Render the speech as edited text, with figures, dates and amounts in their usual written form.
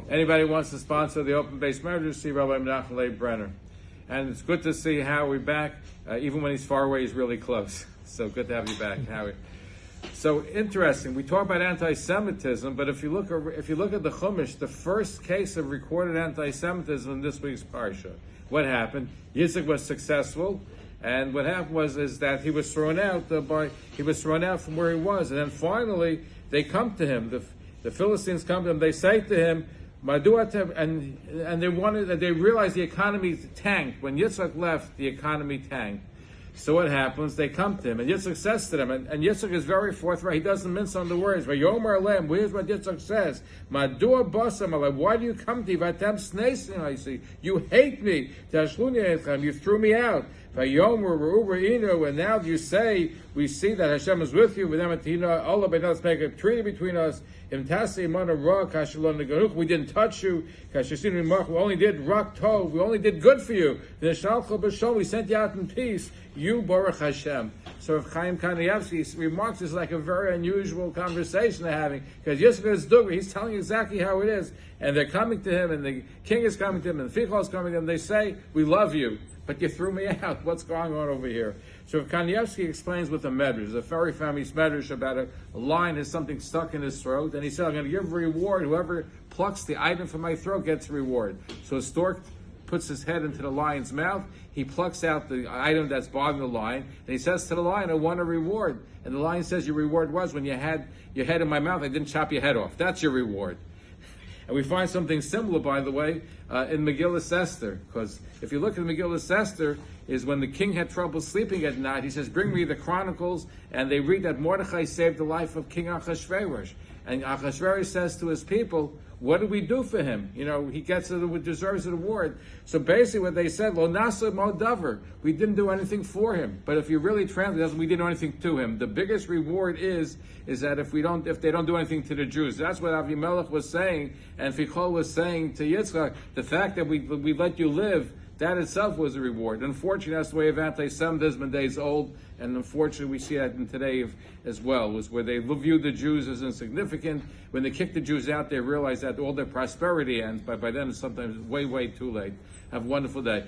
Anybody wants to sponsor the Open Base Meadows, see Rabbi Brenner. And it's good to see Howie back. Even when he's far away, he's really close. So good to have you back, Howie. So interesting. We talk about anti-Semitism, but if you look at the Hummus, the first case of recorded anti-Semitism in this week's parsha, what happened? Yitzchak was successful, and what happened is that he was thrown out from where he was, and then finally they come to him. The Philistines come to him. They say to him, and they realize the economy tanked. When Yitzchak left, the economy tanked. So what happens? They come to him, and Yitzchak says to them, and Yitzchak is very forthright. He doesn't mince on the words. Here's what Yitzchak says: why do you come to me? You hate me. You threw me out. And now you say, we see that Hashem is with you. Let's make a treaty between us. We didn't touch you. We only did rak tov. We only did good for you. We sent you out in peace. You, Baruch Hashem. So Chaim Kanievsky remarks it's like a very unusual conversation they're having, because Yitzchak is Dvar, he's telling exactly how it is, and they're coming to him, and the king is coming to him, and the Fichol is coming to him. They say, we love you, but you threw me out. What's going on over here? So Kanievsky explains with a medrash, a very famous medrash about a lion has something stuck in his throat, and he said, I'm going to give a reward. Whoever plucks the item from my throat gets a reward. So a stork puts his head into the lion's mouth, he plucks out the item that's bothering the lion, and he says to the lion, I want a reward. And the lion says, your reward was when you had your head in my mouth, I didn't chop your head off. That's your reward. And we find something similar, by the way, in Megillah Esther, because if you look at Megillah Esther, is when the king had trouble sleeping at night, he says, bring me the Chronicles, and they read that Mordechai saved the life of King Achashverosh. And Achashverosh says to his people, what did we do for him? He deserves an award. So basically what they said, Lo nasa mo davar, we didn't do anything for him. But if you really translate it, we didn't do anything to him. The biggest reward is that if they don't do anything to the Jews. That's what Avimelech was saying, and Fichol was saying to Yitzchak, the fact that we let you live, that itself was a reward. Unfortunately, that's the way of anti-Semitism in days old, and unfortunately we see that in today as well, was where they view the Jews as insignificant. When they kick the Jews out, they realize that all their prosperity ends, but by then it's sometimes way, way too late. Have a wonderful day.